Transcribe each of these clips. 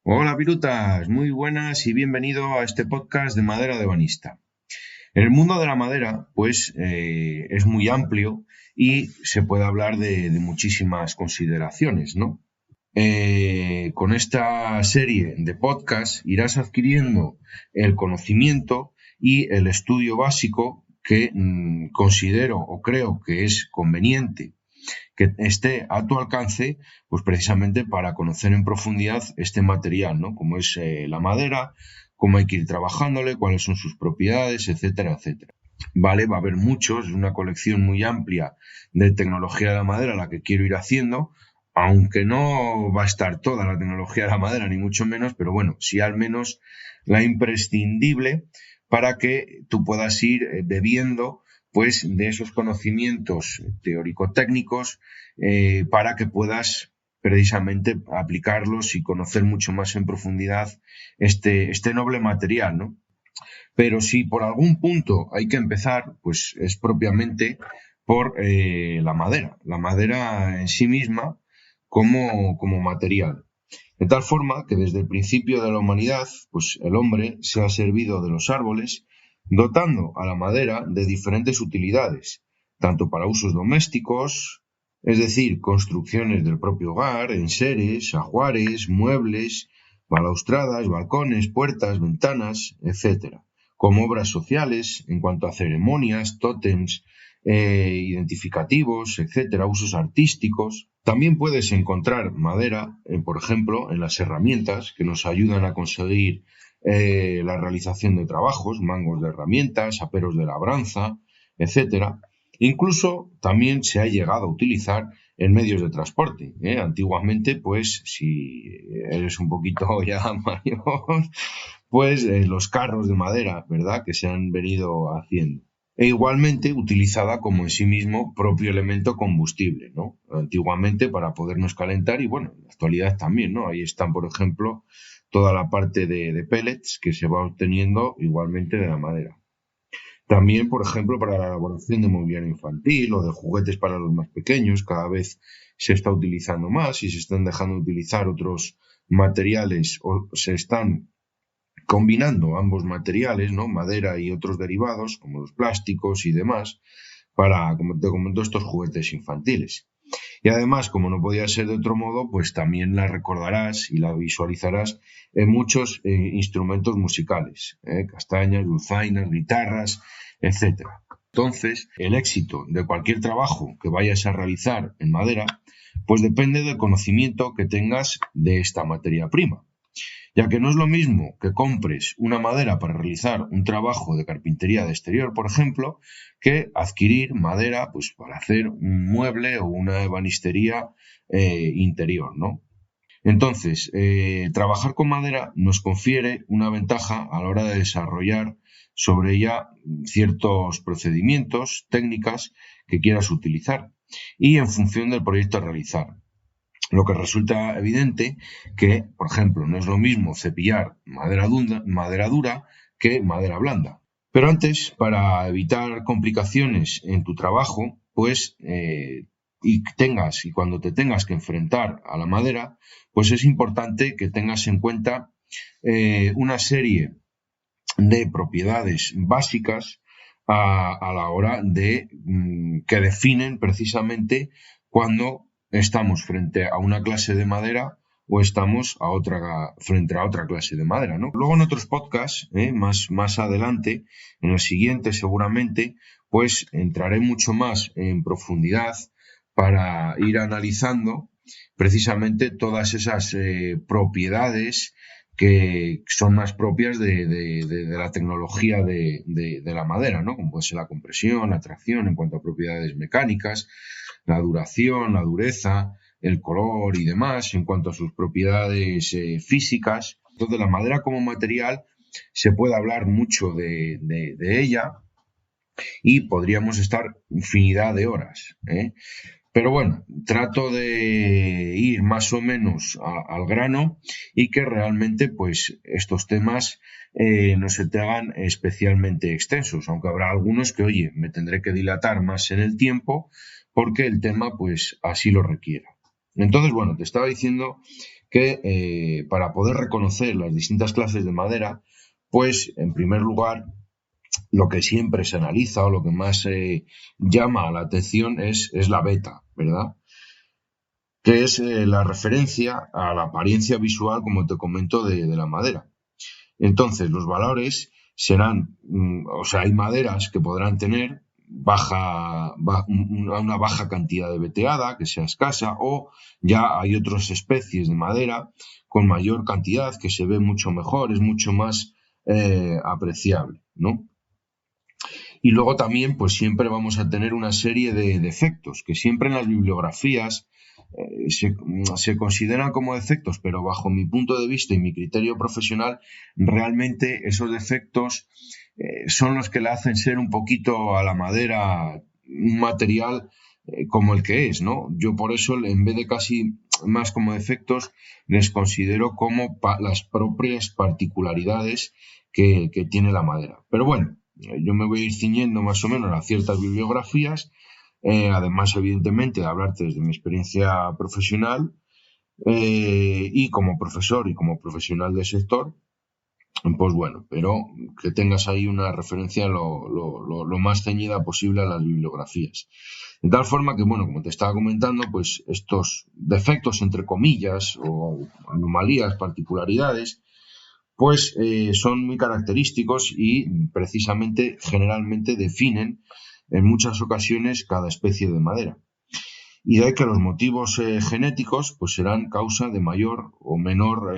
Hola Virutas, muy buenas y bienvenido a este podcast de Madera de Ebanista. El mundo de la madera, pues, es muy amplio y se puede hablar de muchísimas consideraciones, ¿no? Con esta serie de podcasts irás adquiriendo el conocimiento y el estudio básico que considero o creo que es conveniente que esté a tu alcance, pues precisamente para conocer en profundidad este material, ¿no? Como es la madera, cómo hay que ir trabajándole, cuáles son sus propiedades, etcétera, etcétera. Vale, va a haber muchos, una colección muy amplia de tecnología de la madera la que quiero ir haciendo, aunque no va a estar toda la tecnología de la madera, ni mucho menos, pero bueno, sí al menos la imprescindible para que tú puedas ir bebiendo pues de esos conocimientos teórico-técnicos para que puedas precisamente aplicarlos y conocer mucho más en profundidad este noble material, ¿no? Pero si por algún punto hay que empezar, pues es propiamente por la madera en sí misma como material. De tal forma que desde el principio de la humanidad, pues el hombre se ha servido de los árboles, dotando a la madera de diferentes utilidades, tanto para usos domésticos, es decir, construcciones del propio hogar, enseres, ajuares, muebles, balaustradas, balcones, puertas, ventanas, etcétera, como obras sociales en cuanto a ceremonias, tótems, identificativos, etcétera, usos artísticos. También puedes encontrar madera, por ejemplo, en las herramientas que nos ayudan a conseguir la realización de trabajos, mangos de herramientas, aperos de labranza, etcétera. Incluso también se ha llegado a utilizar en medios de transporte. Antiguamente, pues, si eres un poquito ya mayor, pues los carros de madera, ¿verdad?, que se han venido haciendo. E igualmente utilizada como en sí mismo propio elemento combustible, ¿no? Antiguamente para podernos calentar y bueno, en la actualidad también, ¿no? Ahí están, por ejemplo, toda la parte de pellets que se va obteniendo igualmente de la madera. También, por ejemplo, para la elaboración de mobiliario infantil o de juguetes para los más pequeños, cada vez se está utilizando más y se están dejando de utilizar otros materiales o se están combinando ambos materiales, ¿no? Madera y otros derivados, como los plásticos y demás, para, como te comento, estos juguetes infantiles. Y además, como no podía ser de otro modo, pues también la recordarás y la visualizarás en muchos instrumentos musicales, castañas, dulzainas, guitarras, etcétera. Entonces, el éxito de cualquier trabajo que vayas a realizar en madera, pues depende del conocimiento que tengas de esta materia prima, ya que no es lo mismo que compres una madera para realizar un trabajo de carpintería de exterior, por ejemplo, que adquirir madera pues, para hacer un mueble o una ebanistería interior, ¿no? Entonces, trabajar con madera nos confiere una ventaja a la hora de desarrollar sobre ella ciertos procedimientos, técnicas que quieras utilizar y en función del proyecto a realizar. Lo que resulta evidente que, por ejemplo, no es lo mismo cepillar madera dura que madera blanda. Pero antes, para evitar complicaciones en tu trabajo, pues, y cuando te tengas que enfrentar a la madera, pues es importante que tengas en cuenta una serie de propiedades básicas a la hora de que definen precisamente cuando estamos frente a una clase de madera o estamos frente a otra clase de madera, ¿no? Luego en otros podcasts, más adelante, en el siguiente seguramente, pues entraré mucho más en profundidad para ir analizando precisamente todas esas propiedades que son más propias de la tecnología de la madera, ¿no? Como puede ser la compresión, la tracción en cuanto a propiedades mecánicas, la duración, la dureza, el color y demás en cuanto a sus propiedades físicas. Entonces, la madera como material se puede hablar mucho de ella y podríamos estar infinidad de horas, ¿eh? Pero bueno, trato de ir más o menos al grano y que realmente pues estos temas no se te hagan especialmente extensos, aunque habrá algunos que, oye, me tendré que dilatar más en el tiempo porque el tema pues así lo requiera. Entonces, bueno, te estaba diciendo que para poder reconocer las distintas clases de madera, pues en primer lugar, lo que siempre se analiza o lo que más llama la atención es la beta, ¿verdad? Que es la referencia a la apariencia visual, como te comento, de la madera. Entonces, los valores serán, o sea, hay maderas que podrán tener una baja cantidad de veteada, que sea escasa, o ya hay otras especies de madera con mayor cantidad, que se ve mucho mejor, es mucho más apreciable, ¿no? Y luego también, pues siempre vamos a tener una serie de defectos, que siempre en las bibliografías se consideran como defectos, pero bajo mi punto de vista y mi criterio profesional, realmente esos defectos son los que le hacen ser un poquito a la madera un material como el que es, ¿no? Yo por eso, en vez de casi más como defectos, les considero como las propias particularidades que tiene la madera. Pero bueno, yo me voy a ir ciñendo más o menos a ciertas bibliografías, además, evidentemente, de hablarte desde mi experiencia profesional y como profesor y como profesional del sector, pues bueno, pero que tengas ahí una referencia lo más ceñida posible a las bibliografías. De tal forma que, bueno, como te estaba comentando, pues estos defectos, entre comillas, o anomalías, particularidades, pues son muy característicos y precisamente generalmente definen en muchas ocasiones cada especie de madera. Y de ahí que los motivos genéticos pues serán causa de mayor o menor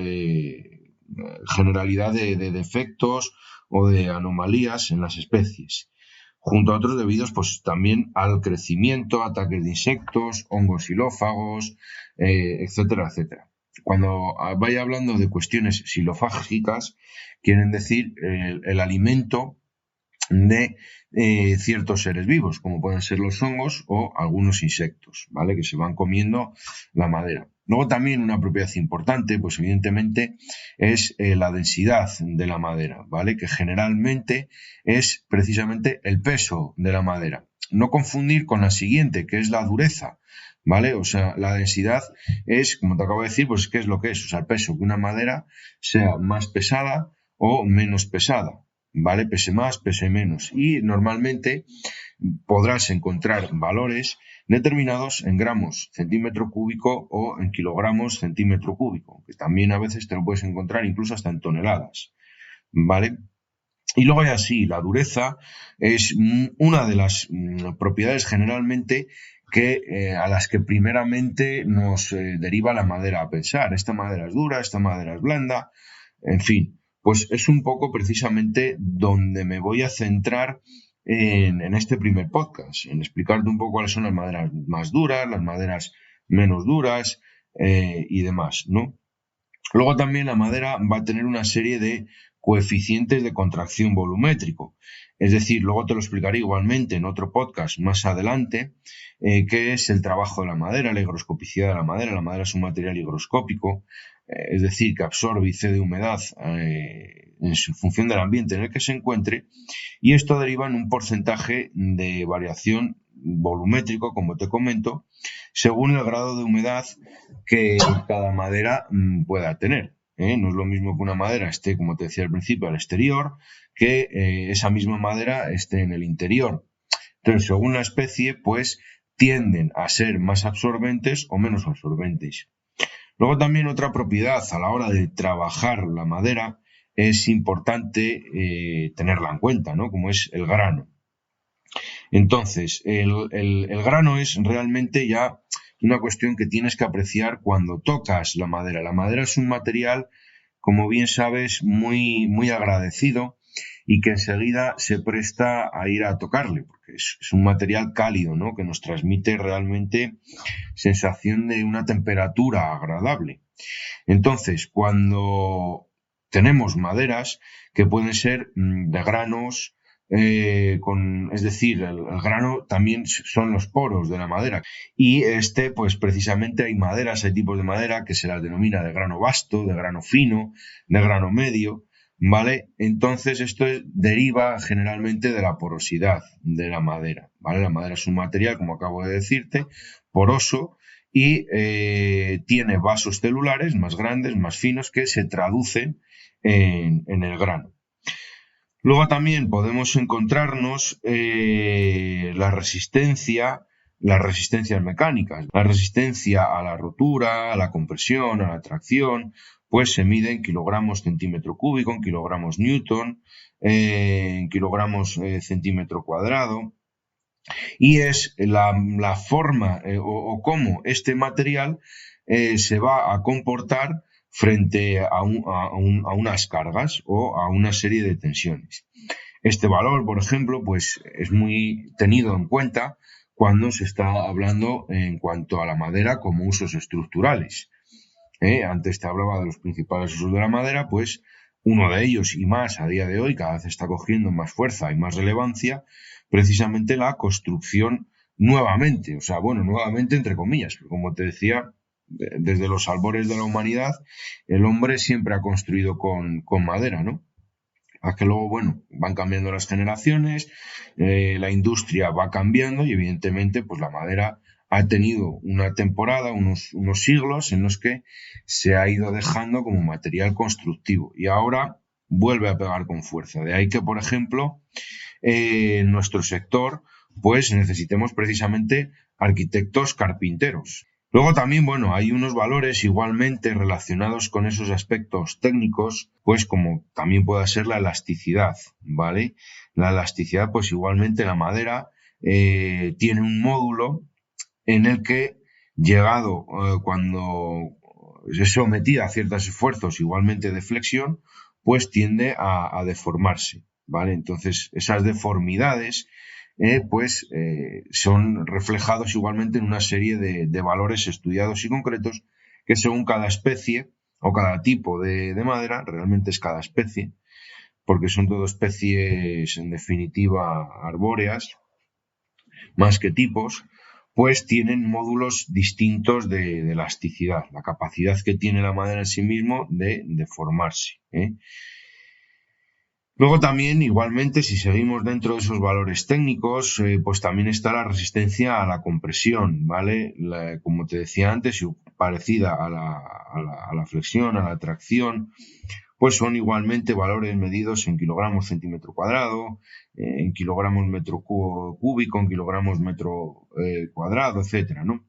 generalidad de defectos o de anomalías en las especies, junto a otros debidos pues también al crecimiento, ataques de insectos, hongos xilófagos, etcétera, etcétera. Cuando vaya hablando de cuestiones xilofágicas, quieren decir el alimento de ciertos seres vivos, como pueden ser los hongos o algunos insectos, ¿vale? Que se van comiendo la madera. Luego también una propiedad importante, pues evidentemente, es la densidad de la madera, ¿vale? Que generalmente es precisamente el peso de la madera. No confundir con la siguiente, que es la dureza, ¿vale? O sea, la densidad es, como te acabo de decir, pues qué es lo que es, o sea, el peso, que una madera sea más pesada o menos pesada, ¿vale? Pese más, pese menos. Y normalmente podrás encontrar valores determinados en gramos centímetro cúbico o en kilogramos centímetro cúbico, que también a veces te lo puedes encontrar incluso hasta en toneladas, ¿vale? Y luego hay así, la dureza es una de las propiedades generalmente a las que primeramente nos deriva la madera a pensar. Esta madera es dura, esta madera es blanda, en fin. Pues es un poco precisamente donde me voy a centrar en este primer podcast, en explicarte un poco cuáles son las maderas más duras, las maderas menos duras y demás, ¿no? Luego también la madera va a tener una serie de coeficientes de contracción volumétrico. Es decir, luego te lo explicaré igualmente en otro podcast más adelante, qué es el trabajo de la madera, la higroscopicidad de la madera. La madera es un material higroscópico, es decir, que absorbe y cede humedad en función del ambiente en el que se encuentre, y esto deriva en un porcentaje de variación volumétrico, como te comento, según el grado de humedad que cada madera pueda tener. No es lo mismo que una madera esté, como te decía al principio, al exterior, que esa misma madera esté en el interior. Entonces, según la especie, pues tienden a ser más absorbentes o menos absorbentes. Luego también otra propiedad a la hora de trabajar la madera es importante tenerla en cuenta, ¿no? Como es el grano. Entonces, el grano es realmente ya una cuestión que tienes que apreciar cuando tocas la madera. La madera es un material, como bien sabes, muy, muy agradecido y que enseguida se presta a ir a tocarle, porque es un material cálido, ¿no? Que nos transmite realmente sensación de una temperatura agradable. Entonces, cuando tenemos maderas que pueden ser de granos, es decir, el grano también son los poros de la madera, y pues precisamente hay maderas, hay tipos de madera que se las denomina de grano vasto, de grano fino, de grano medio, ¿vale? Entonces esto deriva generalmente de la porosidad de la madera, ¿vale? La madera es un material, como acabo de decirte, poroso, y tiene vasos celulares más grandes, más finos, que se traducen en el grano. Luego también podemos encontrarnos las resistencias mecánicas. La resistencia a la rotura, a la compresión, a la tracción, pues se mide en kilogramos centímetro cúbico, en kilogramos newton, en kilogramos centímetro cuadrado. Y es la forma o cómo este material se va a comportar frente a unas cargas o a una serie de tensiones. Este valor, por ejemplo, pues es muy tenido en cuenta cuando se está hablando en cuanto a la madera como usos estructurales. Antes te hablaba de los principales usos de la madera, pues uno de ellos y más a día de hoy, cada vez está cogiendo más fuerza y más relevancia, precisamente la construcción nuevamente, nuevamente entre comillas, porque como te decía, desde los albores de la humanidad, el hombre siempre ha construido con madera, ¿no? A que luego, van cambiando las generaciones, la industria va cambiando y evidentemente, pues la madera ha tenido una temporada, unos siglos en los que se ha ido dejando como material constructivo y ahora vuelve a pegar con fuerza. De ahí que, por ejemplo, en nuestro sector, pues necesitemos precisamente arquitectos carpinteros. Luego también, hay unos valores igualmente relacionados con esos aspectos técnicos, pues como también puede ser la elasticidad, ¿vale? La elasticidad, pues igualmente la madera tiene un módulo en el que, llegado cuando es sometida a ciertos esfuerzos igualmente de flexión, pues tiende a deformarse, ¿vale? Entonces, esas deformidades son reflejados igualmente en una serie de valores estudiados y concretos que según cada especie o cada tipo de madera, realmente es cada especie, porque son todo especies en definitiva arbóreas, más que tipos, pues tienen módulos distintos de elasticidad, la capacidad que tiene la madera en sí mismo de deformarse. Luego también, igualmente, si seguimos dentro de esos valores técnicos, pues también está la resistencia a la compresión, ¿vale? Como te decía antes, parecida a la flexión, a la tracción, pues son igualmente valores medidos en kilogramos centímetro cuadrado, en kilogramos metro cúbico, en kilogramos metro cuadrado, etcétera, ¿no?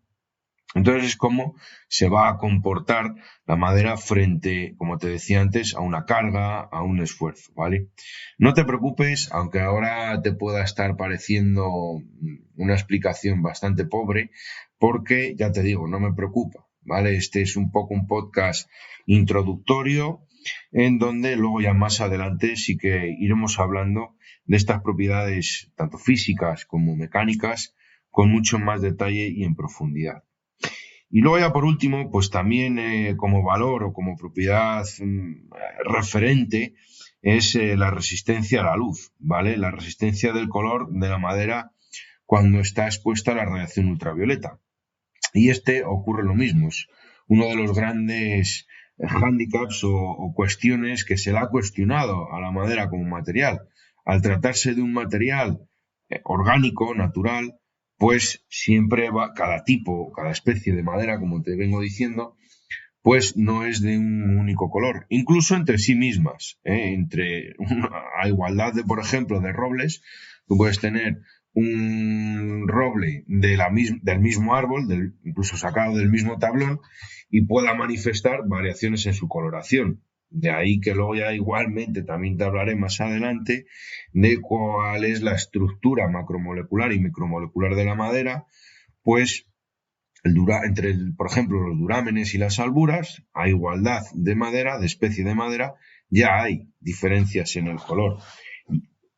Entonces es como se va a comportar la madera frente, como te decía antes, a una carga, a un esfuerzo, ¿vale? No te preocupes, aunque ahora te pueda estar pareciendo una explicación bastante pobre, porque ya te digo, no me preocupa, ¿vale? Este es un poco un podcast introductorio en donde luego ya más adelante sí que iremos hablando de estas propiedades tanto físicas como mecánicas con mucho más detalle y en profundidad. Y luego ya por último, pues también como valor o como propiedad referente es la resistencia a la luz, ¿vale? La resistencia del color de la madera cuando está expuesta a la radiación ultravioleta. Y ocurre lo mismo, es uno de los grandes hándicaps o cuestiones que se le ha cuestionado a la madera como material. Al tratarse de un material orgánico, natural, pues siempre cada especie de madera, como te vengo diciendo, pues no es de un único color, incluso entre sí mismas, a igualdad de, por ejemplo, de robles, tú puedes tener un roble del mismo árbol, incluso sacado del mismo tablón, y pueda manifestar variaciones en su coloración. De ahí que luego ya igualmente también te hablaré más adelante de cuál es la estructura macromolecular y micromolecular de la madera, pues por ejemplo, los durámenes y las alburas, a igualdad de madera, de especie de madera, ya hay diferencias en el color.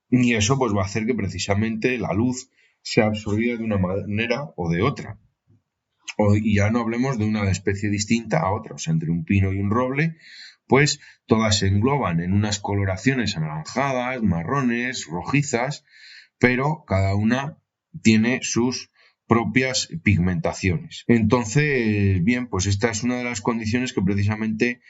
Y eso pues va a hacer que precisamente la luz sea absorbida de una manera o de otra. Y ya no hablemos de una especie distinta a otra, o sea, entre un pino y un roble, pues todas se engloban en unas coloraciones anaranjadas, marrones, rojizas, pero cada una tiene sus propias pigmentaciones. Entonces, bien, pues esta es una de las condiciones que precisamente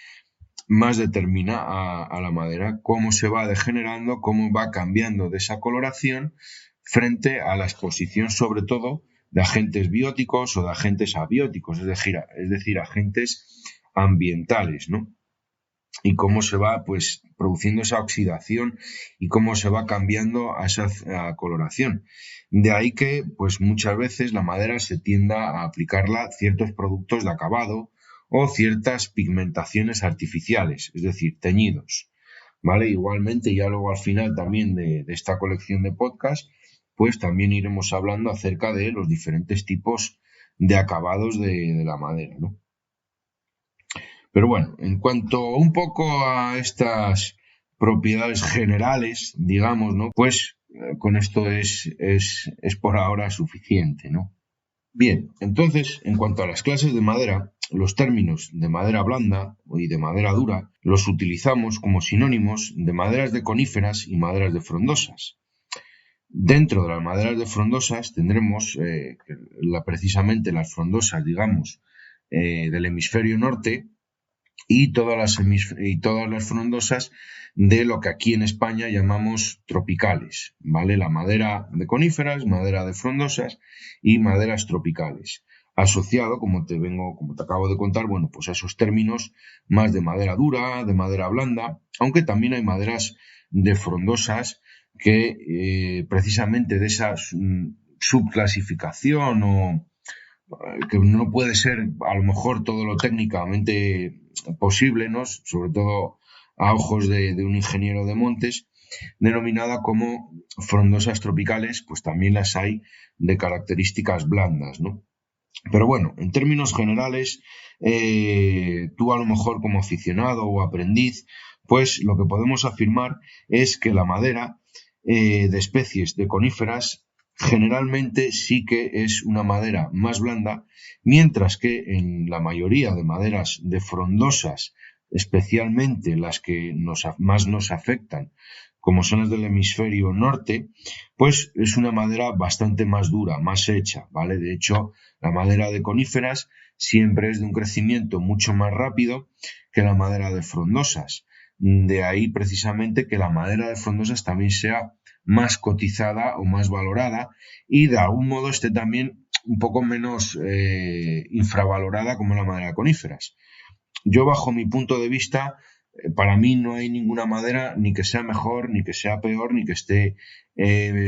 más determina a la madera, cómo se va degenerando, cómo va cambiando de esa coloración frente a la exposición, sobre todo, de agentes bióticos o de agentes abióticos, es decir, agentes ambientales, ¿no? Y cómo se va pues produciendo esa oxidación y cómo se va cambiando a esa coloración. De ahí que pues muchas veces la madera se tienda a aplicarla ciertos productos de acabado o ciertas pigmentaciones artificiales, es decir, teñidos, ¿vale? Igualmente, ya luego al final también de esta colección de podcast, pues también iremos hablando acerca de los diferentes tipos de acabados de la madera, ¿no? Pero bueno, en cuanto un poco a estas propiedades generales, digamos, ¿no? Pues con esto es por ahora suficiente, ¿no? Bien, entonces, en cuanto a las clases de madera, los términos de madera blanda y de madera dura los utilizamos como sinónimos de maderas de coníferas y maderas de frondosas. Dentro de las maderas de frondosas tendremos precisamente las frondosas, digamos, del hemisferio norte, y todas las frondosas de lo que aquí en España llamamos tropicales, ¿vale? La madera de coníferas, madera de frondosas y maderas tropicales. Asociado, como te acabo de contar, bueno, pues a esos términos más de madera dura, de madera blanda, aunque también hay maderas de frondosas que precisamente de esa subclasificación o que no puede ser a lo mejor todo lo técnicamente posible, ¿no? Sobre todo a ojos de un ingeniero de montes, denominada como frondosas tropicales, pues también las hay de características blandas, ¿no? Pero bueno, en términos generales, tú a lo mejor como aficionado o aprendiz, pues lo que podemos afirmar es que la madera de especies de coníferas generalmente sí que es una madera más blanda, mientras que en la mayoría de maderas de frondosas, especialmente las que más nos afectan, como son las del hemisferio norte, pues es una madera bastante más dura, más hecha, ¿vale? De hecho, la madera de coníferas siempre es de un crecimiento mucho más rápido que la madera de frondosas. De ahí precisamente que la madera de frondosas también sea más cotizada o más valorada y de algún modo esté también un poco menos infravalorada como la madera de coníferas. Yo, bajo mi punto de vista, para mí no hay ninguna madera ni que sea mejor, ni que sea peor, ni que esté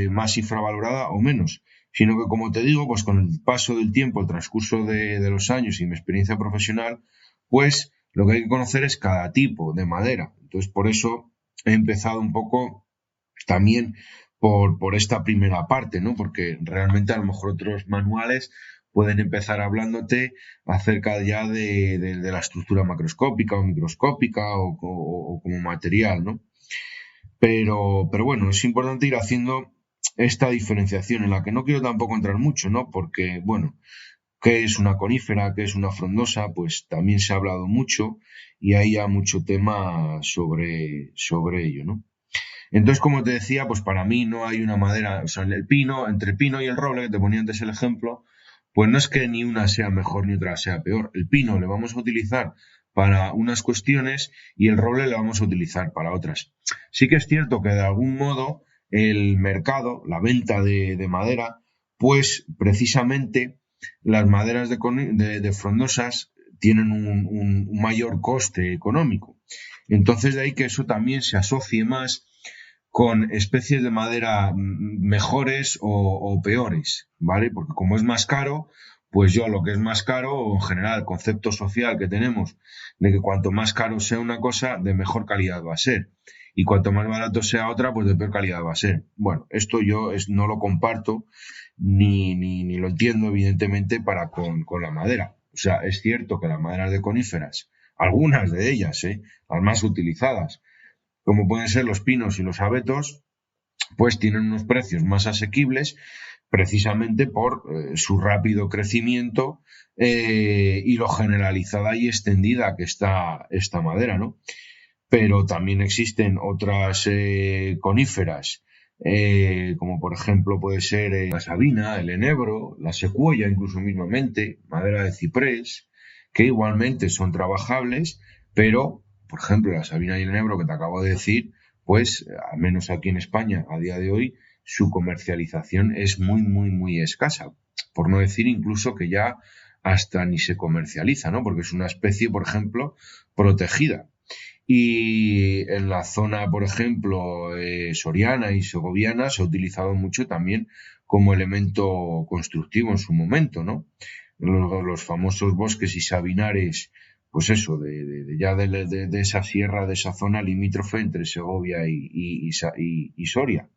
más infravalorada o menos, sino que, como te digo, pues con el paso del tiempo, el transcurso de los años y mi experiencia profesional, pues lo que hay que conocer es cada tipo de madera. Entonces, por eso he empezado un poco también por esta primera parte, ¿no? Porque realmente a lo mejor otros manuales pueden empezar hablándote acerca ya de la estructura macroscópica o microscópica o como material, ¿no? Pero bueno, es importante ir haciendo esta diferenciación en la que no quiero tampoco entrar mucho, ¿no? Porque, bueno, ¿qué es una conífera? ¿Qué es una frondosa? Pues también se ha hablado mucho y hay ya mucho tema sobre ello, ¿no? Entonces, como te decía, pues para mí no hay una madera, o sea, entre el pino y el roble, que te ponía antes el ejemplo, pues no es que ni una sea mejor ni otra sea peor. El pino le vamos a utilizar para unas cuestiones y el roble le vamos a utilizar para otras. Sí que es cierto que de algún modo el mercado, la venta de madera, pues precisamente las maderas de frondosas tienen un mayor coste económico. Entonces de ahí que eso también se asocie más con especies de madera mejores o peores, ¿vale? Porque como es más caro, pues yo lo que es más caro, o en general el concepto social que tenemos de que cuanto más caro sea una cosa, de mejor calidad va a ser. Y cuanto más barato sea otra, pues de peor calidad va a ser. Bueno, esto yo no lo comparto ni lo entiendo, evidentemente, para con la madera. O sea, es cierto que las maderas de coníferas, algunas de ellas, las más utilizadas, como pueden ser los pinos y los abetos, pues tienen unos precios más asequibles precisamente por su rápido crecimiento y lo generalizada y extendida que está esta madera, ¿no? Pero también existen otras coníferas, como por ejemplo puede ser la sabina, el enebro, la secuoya incluso mismamente, madera de ciprés, que igualmente son trabajables, pero por ejemplo la sabina y el enebro que te acabo de decir, pues al menos aquí en España a día de hoy su comercialización es muy muy muy escasa. por no decir incluso que ya hasta ni se comercializa, ¿no? Porque es una especie, por ejemplo, protegida. Y en la zona, por ejemplo, soriana y segoviana se ha utilizado mucho también como elemento constructivo en su momento, ¿no? Los famosos bosques y sabinares, pues eso, de esa sierra, de esa zona limítrofe entre Segovia y Soria.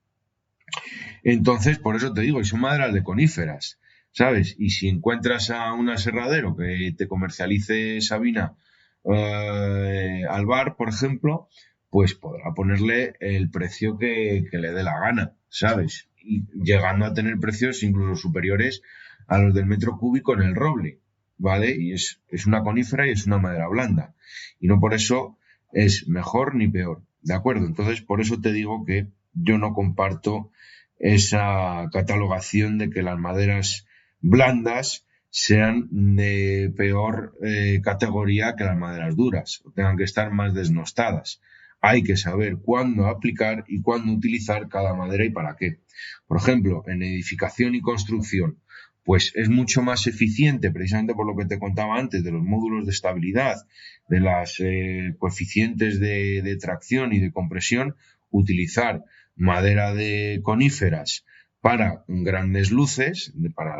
Entonces, por eso te digo, y son maderas de coníferas, ¿sabes? Y si encuentras a un aserradero que te comercialice sabina al bar, por ejemplo, pues podrá ponerle el precio que le dé la gana, ¿sabes? Y llegando a tener precios incluso superiores a los del metro cúbico en el roble, ¿vale? Y es una conífera y es una madera blanda. Y no por eso es mejor ni peor, ¿de acuerdo? Entonces, por eso te digo que yo no comparto esa catalogación de que las maderas blandas sean de peor categoría que las maderas duras, o tengan que estar más desnostadas. Hay que saber cuándo aplicar y cuándo utilizar cada madera y para qué. Por ejemplo, en edificación y construcción, pues es mucho más eficiente, precisamente por lo que te contaba antes, de los módulos de estabilidad, de las coeficientes de tracción y de compresión, utilizar madera de coníferas para grandes luces,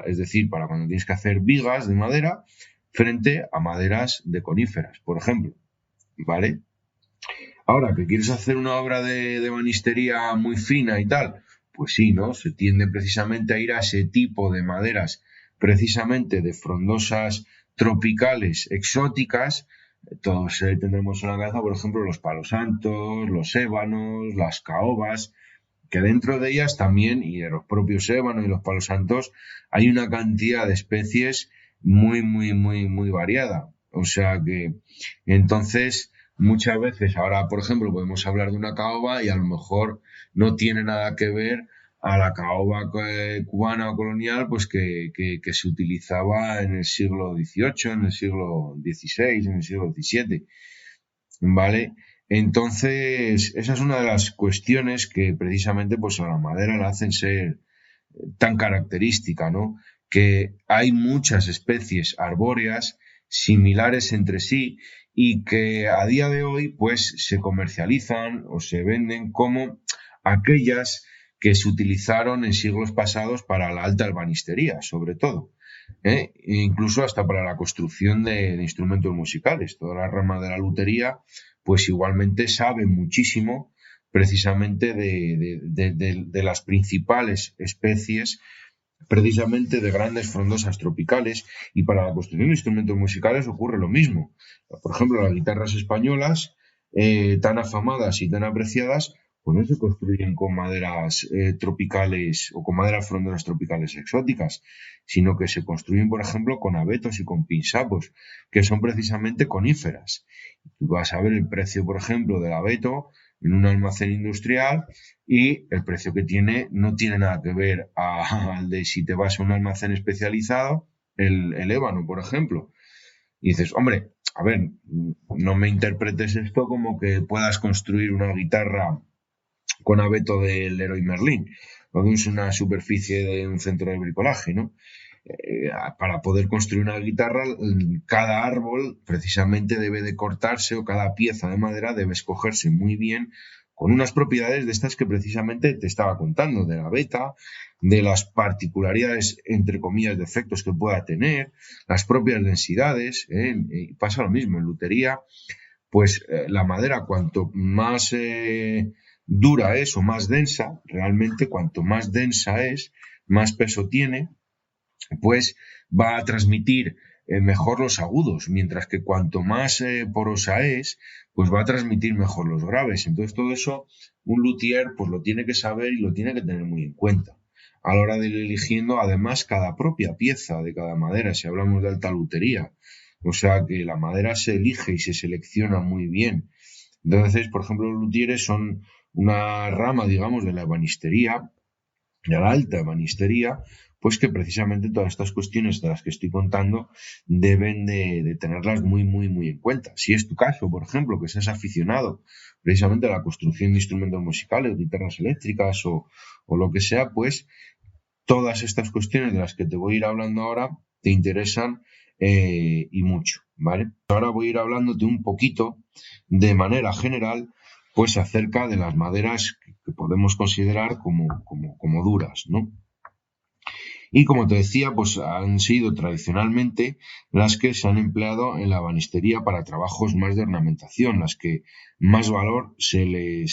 es decir, para cuando tienes que hacer vigas de madera, frente a maderas de coníferas, por ejemplo. ¿Vale? Ahora, que quieres hacer una obra de banistería muy fina y tal, pues sí, ¿no? Se tiende precisamente a ir a ese tipo de maderas, precisamente de frondosas tropicales exóticas. Todos tendremos en la cabeza, por ejemplo, los palos santos, los ébanos, las caobas, que dentro de ellas también, y de los propios ébanos y los palos santos, hay una cantidad de especies muy, muy, muy, muy variada. O sea que, entonces, muchas veces, ahora, por ejemplo, podemos hablar de una caoba y a lo mejor no tiene nada que ver a la caoba cubana o colonial, pues que se utilizaba en el siglo XVIII, en el siglo XVI, en el siglo XVII. ¿Vale? Entonces, esa es una de las cuestiones que precisamente pues a la madera la hacen ser tan característica, ¿no? Que hay muchas especies arbóreas similares entre sí y que a día de hoy pues se comercializan o se venden como aquellas que se utilizaron en siglos pasados para la alta albanistería, sobre todo. E incluso hasta para la construcción de instrumentos musicales. Toda la rama de la lutería, pues igualmente sabe muchísimo precisamente de las principales especies, precisamente de grandes frondosas tropicales, y para la construcción de instrumentos musicales ocurre lo mismo. Por ejemplo, las guitarras españolas, tan afamadas y tan apreciadas, pues no se construyen con maderas tropicales o con maderas frondosas tropicales exóticas, sino que se construyen, por ejemplo, con abetos y con pinsapos, que son precisamente coníferas. Tú vas a ver el precio, por ejemplo, del abeto en un almacén industrial y el precio que tiene no tiene nada que ver al de si te vas a un almacén especializado, el ébano, por ejemplo. Y dices, hombre, a ver, no me interpretes esto como que puedas construir una guitarra con abeto del Leroy Merlin, o de una superficie de un centro de bricolaje, ¿no? Para poder construir una guitarra, cada árbol precisamente debe de cortarse o cada pieza de madera debe escogerse muy bien con unas propiedades de estas que precisamente te estaba contando, de la beta, de las particularidades, entre comillas, de efectos que pueda tener, las propias densidades. Pasa lo mismo en lutería, pues la madera cuanto más dura es o más densa, realmente cuanto más densa es, más peso tiene, pues va a transmitir mejor los agudos, mientras que cuanto más porosa es, pues va a transmitir mejor los graves. Entonces todo eso un luthier pues lo tiene que saber y lo tiene que tener muy en cuenta a la hora de ir eligiendo además cada propia pieza de cada madera, si hablamos de alta lutería. O sea que la madera se elige y se selecciona muy bien. Entonces, por ejemplo, los luthieres son una rama, digamos, de la ebanistería, de la alta ebanistería, pues que precisamente todas estas cuestiones de las que estoy contando deben de tenerlas muy, muy, muy en cuenta. Si es tu caso, por ejemplo, que seas aficionado precisamente a la construcción de instrumentos musicales, guitarras eléctricas o lo que sea, pues todas estas cuestiones de las que te voy a ir hablando ahora te interesan y mucho, ¿vale? Ahora voy a ir hablándote un poquito de manera general, pues acerca de las maderas que podemos considerar como duras, ¿no? Y como te decía, pues han sido tradicionalmente las que se han empleado en la ebanistería para trabajos más de ornamentación, las que más valor se le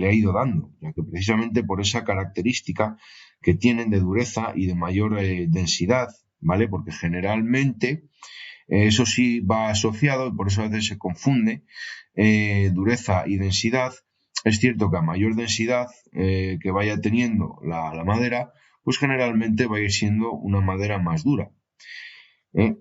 ha ido dando, ya que precisamente por esa característica que tienen de dureza y de mayor densidad, ¿vale? Porque generalmente eso sí va asociado, y por eso a veces se confunde dureza y densidad. Es cierto que a mayor densidad que vaya teniendo la madera, pues generalmente va a ir siendo una madera más dura.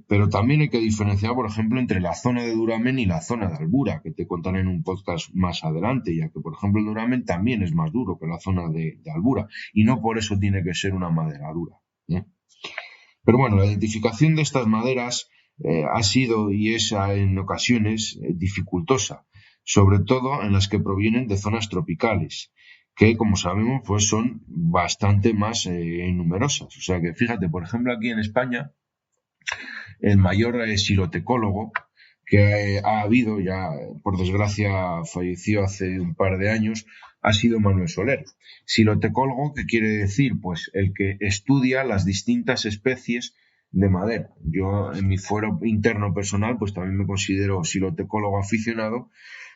Pero también hay que diferenciar, por ejemplo, entre la zona de duramen y la zona de albura, que te contaré en un podcast más adelante, ya que, por ejemplo, el duramen también es más duro que la zona de albura, y no por eso tiene que ser una madera dura. Pero bueno, la identificación de estas maderas ha sido y es en ocasiones dificultosa, sobre todo en las que provienen de zonas tropicales, que como sabemos pues son bastante más numerosas. O sea que fíjate, por ejemplo, aquí en España, el mayor xilotecólogo que ha habido, ya por desgracia falleció hace un par de años, ha sido Manuel Soler. Xilotecólogo, ¿qué quiere decir? Pues el que estudia las distintas especies de madera. Yo en mi fuero interno personal pues también me considero xilotecólogo aficionado,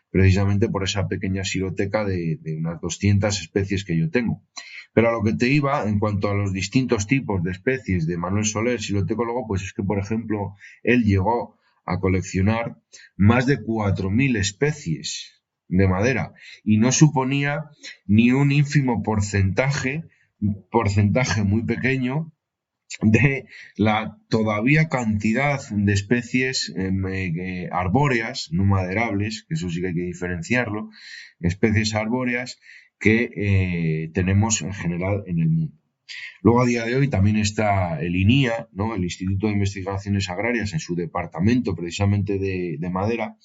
precisamente por esa pequeña xiloteca de unas 200 especies que yo tengo. Pero a lo que te iba, en cuanto a los distintos tipos de especies de Manuel Soler, xilotecólogo, pues es que, por ejemplo, él llegó a coleccionar más de 4.000 especies de madera y no suponía ni un ínfimo porcentaje muy pequeño de la todavía cantidad de especies arbóreas, no maderables, que eso sí que hay que diferenciarlo, especies arbóreas que tenemos en general en el mundo. Luego, a día de hoy, también está el INIA, ¿no? El Instituto de Investigaciones Agrarias, en su departamento precisamente de madera,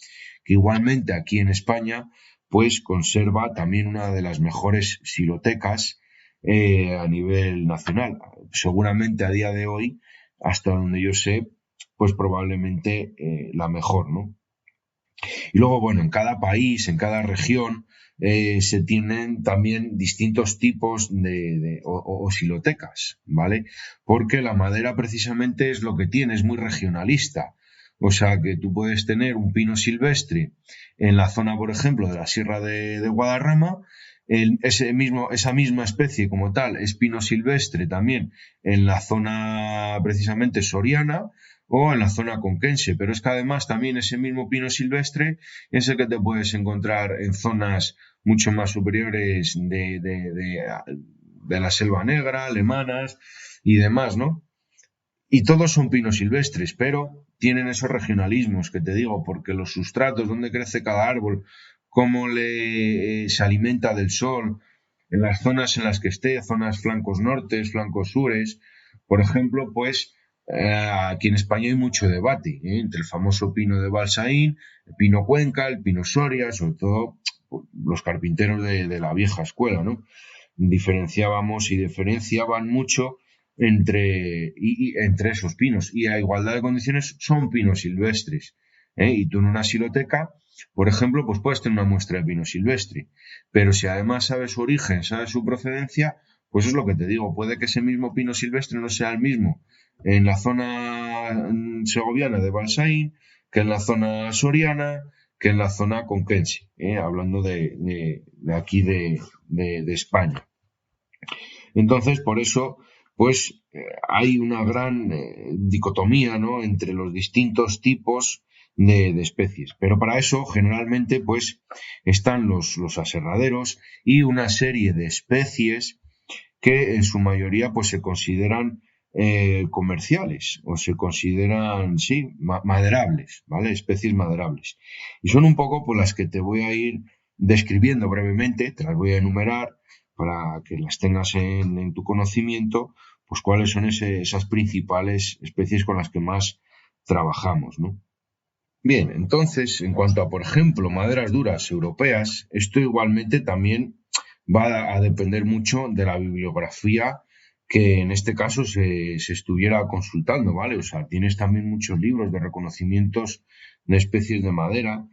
que igualmente aquí en España pues conserva también una de las mejores xilotecas a nivel nacional. Seguramente a día de hoy, hasta donde yo sé, pues probablemente la mejor, ¿no? Y luego, bueno, en cada país, en cada región, se tienen también distintos tipos o xilotecas, ¿vale? Porque la madera precisamente es lo que tiene, es muy regionalista. O sea que tú puedes tener un pino silvestre en la zona, por ejemplo, de la Sierra de Guadarrama, esa misma especie como tal es pino silvestre también en la zona precisamente soriana o en la zona conquense, pero es que además también ese mismo pino silvestre es el que te puedes encontrar en zonas mucho más superiores de la selva negra, alemanas y demás, ¿no? Y todos son pinos silvestres, pero tienen esos regionalismos que te digo, porque los sustratos, donde crece cada árbol, cómo se alimenta del sol, en las zonas en las que esté, zonas flancos nortes, flancos sures, por ejemplo, pues aquí en España hay mucho debate entre el famoso pino de Balsaín, el pino Cuenca, el pino Soria, sobre todo los carpinteros de la vieja escuela, ¿no? Diferenciaban mucho entre esos pinos, y a igualdad de condiciones son pinos silvestres. Y tú en una xiloteca, por ejemplo, pues puedes tener una muestra de pino silvestre, pero si además sabes su origen, sabes su procedencia, pues es lo que te digo, puede que ese mismo pino silvestre no sea el mismo en la zona segoviana de Balsaín, que en la zona soriana, que en la zona conquense, hablando de aquí de España. Entonces, por eso, pues hay una gran dicotomía, ¿no?, entre los distintos tipos de especies. Pero para eso, generalmente, pues están los aserraderos y una serie de especies que en su mayoría pues se consideran comerciales o se consideran, sí, maderables, ¿vale? Especies maderables. Y son un poco pues las que te voy a ir describiendo brevemente, te las voy a enumerar para que las tengas en tu conocimiento, pues cuáles son esas principales especies con las que más trabajamos, ¿no? Bien, entonces, en cuanto a, por ejemplo, maderas duras europeas, esto igualmente también va a depender mucho de la bibliografía que en este caso se estuviera consultando, ¿vale? O sea, tienes también muchos libros de reconocimientos de especies de madera,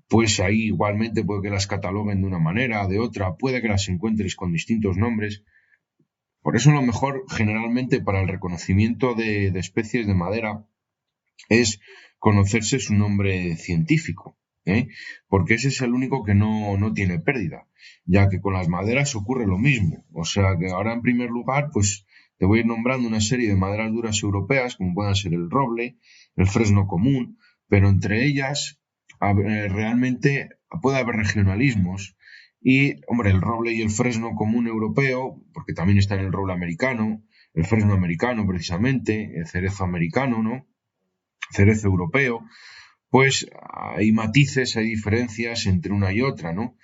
pues ahí igualmente puede que las cataloguen de una manera, de otra, puede que las encuentres con distintos nombres. Por eso lo mejor generalmente para el reconocimiento de especies de madera es conocerse su nombre científico, ¿eh? Porque ese es el único que no tiene pérdida, ya que con las maderas ocurre lo mismo. O sea que ahora en primer lugar, pues te voy a ir nombrando una serie de maderas duras europeas, como puedan ser el roble, el fresno común, pero entre ellas realmente puede haber regionalismos. Y, hombre, el roble y el fresno común europeo, porque también está en el roble americano, el fresno americano precisamente, el cerezo americano, ¿no? Cerezo europeo, pues hay matices, hay diferencias entre una y otra, ¿no?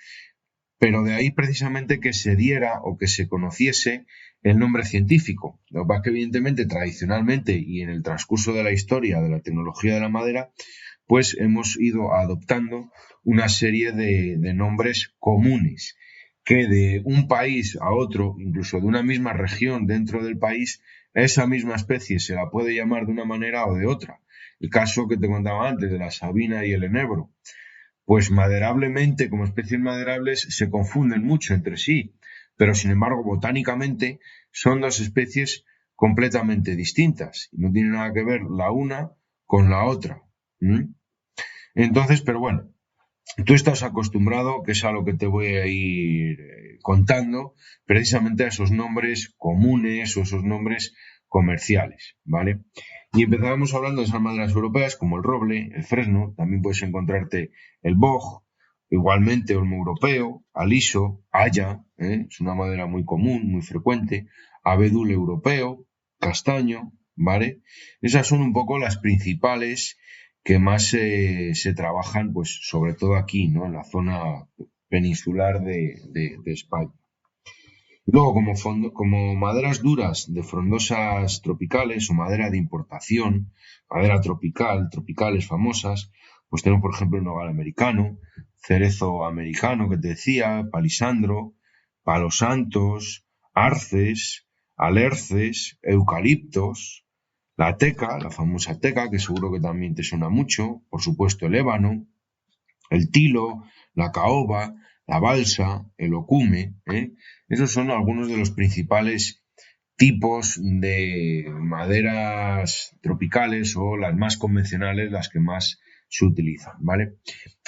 Pero de ahí precisamente que se diera o que se conociese el nombre científico. Lo que pasa es que evidentemente tradicionalmente y en el transcurso de la historia de la tecnología de la madera, pues hemos ido adoptando una serie de nombres comunes que de un país a otro, incluso de una misma región dentro del país, esa misma especie se la puede llamar de una manera o de otra. El caso que te contaba antes de la sabina y el enebro, pues maderablemente, como especies maderables, se confunden mucho entre sí, pero sin embargo, botánicamente, son dos especies completamente distintas y no tiene nada que ver la una con la otra. ¿Mm? Entonces, pero bueno, tú estás acostumbrado, que es a lo que te voy a ir contando, precisamente a esos nombres comunes o esos nombres comerciales, ¿vale? Y empezábamos hablando de esas maderas europeas como el roble, el fresno, también puedes encontrarte el boj, igualmente olmo europeo, aliso, haya, es una madera muy común, muy frecuente, abedul europeo, castaño, ¿vale? Esas son un poco las principales que más se trabajan, pues sobre todo aquí, ¿no? En la zona peninsular de España. Y luego, como maderas duras de frondosas tropicales o madera de importación, madera tropical, tropicales famosas, pues tenemos, por ejemplo, el nogal americano, cerezo americano, que te decía, palisandro, palos santos, arces, alerces, eucaliptos, la teca, la famosa teca, que seguro que también te suena mucho, por supuesto el ébano, el tilo, la caoba, la balsa, el ocume, ¿eh? Esos son algunos de los principales tipos de maderas tropicales o las más convencionales, las que más se utilizan, ¿vale?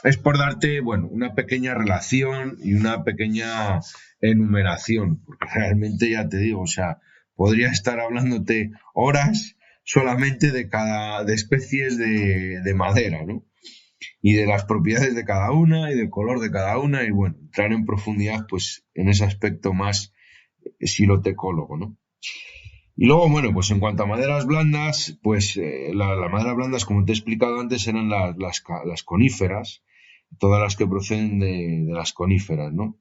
Es por darte, bueno, una pequeña relación y una pequeña enumeración, porque realmente ya te digo, o sea, podría estar hablándote horas solamente de especies de madera, ¿no? Y de las propiedades de cada una y del color de cada una y bueno, entrar en profundidad pues en ese aspecto más silotecólogo, ¿no? Y luego, bueno, pues en cuanto a maderas blandas, pues las maderas blandas, como te he explicado antes, eran las coníferas, todas las que proceden de las coníferas, ¿no?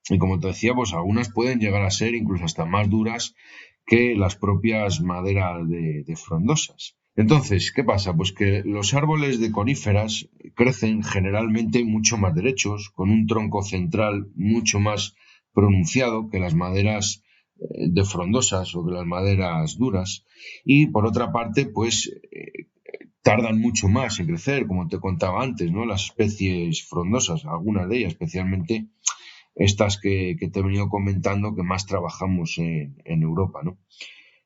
Y como te decía, pues algunas pueden llegar a ser incluso hasta más duras que las propias maderas de frondosas. Entonces, ¿qué pasa? Pues que los árboles de coníferas crecen generalmente mucho más derechos, con un tronco central mucho más pronunciado que las maderas de frondosas o que las maderas duras. Y por otra parte, pues tardan mucho más en crecer, como te contaba antes, ¿no? Las especies frondosas, algunas de ellas, especialmente estas que te he venido comentando que más trabajamos en Europa, ¿no?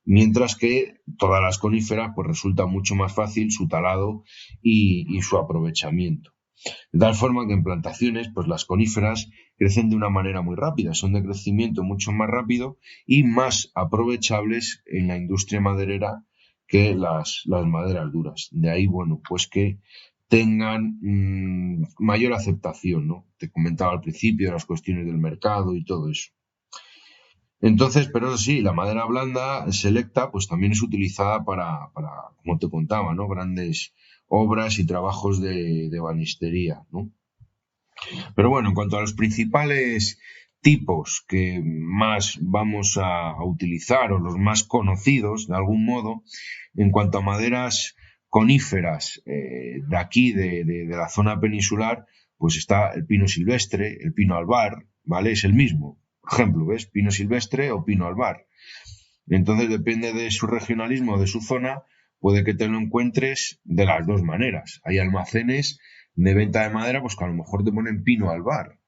Mientras que todas las coníferas pues resulta mucho más fácil su talado y su aprovechamiento. De tal forma que en plantaciones pues las coníferas crecen de una manera muy rápida, son de crecimiento mucho más rápido y más aprovechables en la industria maderera que las maderas duras. De ahí, bueno, pues que tengan mayor aceptación, ¿no? Te comentaba al principio las cuestiones del mercado y todo eso. Entonces, pero eso sí, la madera blanda selecta pues también es utilizada para como te contaba, ¿no? Grandes obras y trabajos de ebanistería, ¿no? Pero bueno, en cuanto a los principales tipos que más vamos a utilizar o los más conocidos de algún modo, en cuanto a maderas coníferas de aquí, de la zona peninsular, pues está el pino silvestre, el pino albar, ¿vale? Es el mismo. Por ejemplo, ¿ves? Pino silvestre o pino albar. Entonces, depende de su regionalismo, de su zona, puede que te lo encuentres de las dos maneras. Hay almacenes de venta de madera, pues que a lo mejor te ponen pino albar.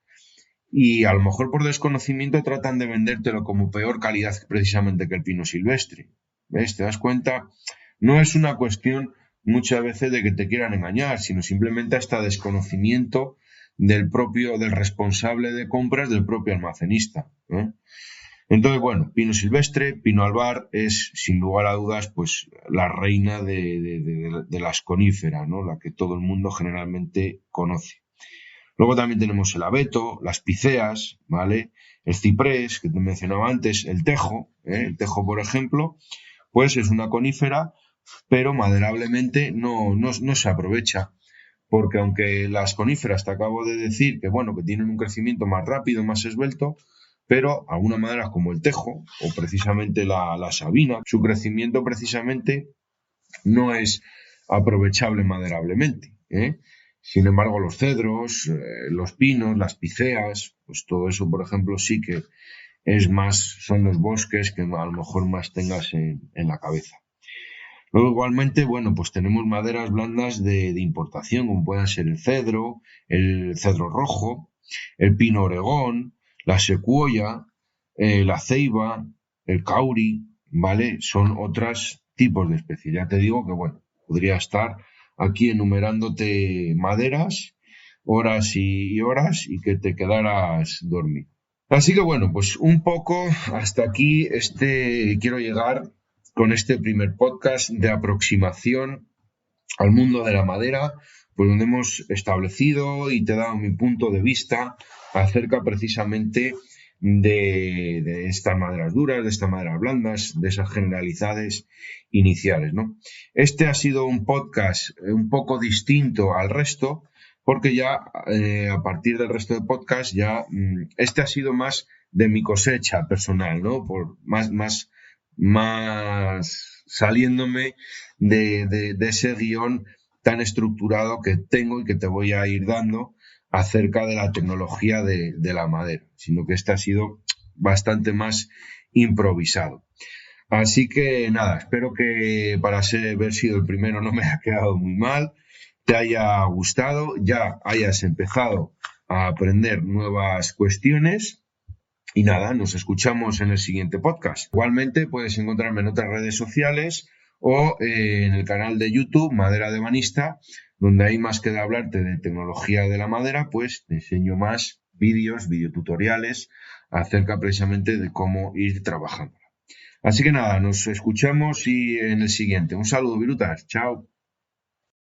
Y a lo mejor por desconocimiento tratan de vendértelo como peor calidad precisamente que el pino silvestre. ¿Ves? ¿Te das cuenta? No es una cuestión muchas veces de que te quieran engañar, sino simplemente hasta desconocimiento del responsable de compras, del propio almacenista. Entonces, bueno, pino silvestre, pino albar es, sin lugar a dudas, pues la reina de las coníferas, ¿no? La que todo el mundo generalmente conoce. Luego también tenemos el abeto, las píceas, ¿vale? El ciprés, que te mencionaba antes, el tejo, ¿eh? El tejo, por ejemplo, pues es una conífera, pero maderablemente no se aprovecha, porque aunque las coníferas te acabo de decir que, bueno, que tienen un crecimiento más rápido, más esbelto, pero algunas maderas como el tejo o precisamente la sabina, su crecimiento precisamente no es aprovechable maderablemente, ¿eh? Sin embargo, los cedros, los pinos, las píceas, pues todo eso, por ejemplo, sí que son los bosques que a lo mejor más tengas en la cabeza. Luego, igualmente, bueno, pues tenemos maderas blandas de importación, como pueden ser el cedro rojo, el pino oregón, la secuoya, la ceiba, el kauri, ¿vale? Son otros tipos de especies. Ya te digo que, bueno, podría estar aquí enumerándote maderas, horas y horas, y que te quedaras dormido. Así que, bueno, pues un poco hasta aquí quiero llegar con este primer podcast de aproximación al mundo de la madera, pues donde hemos establecido y te he dado mi punto de vista acerca precisamente de estas maderas duras, de estas maderas blandas, de esas generalidades iniciales, ¿no? Este ha sido un podcast un poco distinto al resto, porque ya a partir del resto de podcasts ya este ha sido más de mi cosecha personal, ¿no? Por más saliéndome de ese guión tan estructurado que tengo y que te voy a ir dando acerca de la tecnología de la madera, sino que este ha sido bastante más improvisado. Así que nada, espero que para haber sido el primero no me haya quedado muy mal, te haya gustado, ya hayas empezado a aprender nuevas cuestiones. Y nada, nos escuchamos en el siguiente podcast. Igualmente puedes encontrarme en otras redes sociales o en el canal de YouTube Madera de Ebanista, donde hay más que de hablarte de tecnología de la madera, pues te enseño más videotutoriales acerca precisamente de cómo ir trabajando. Así que nada, nos escuchamos y en el siguiente. Un saludo, virutas. Chao.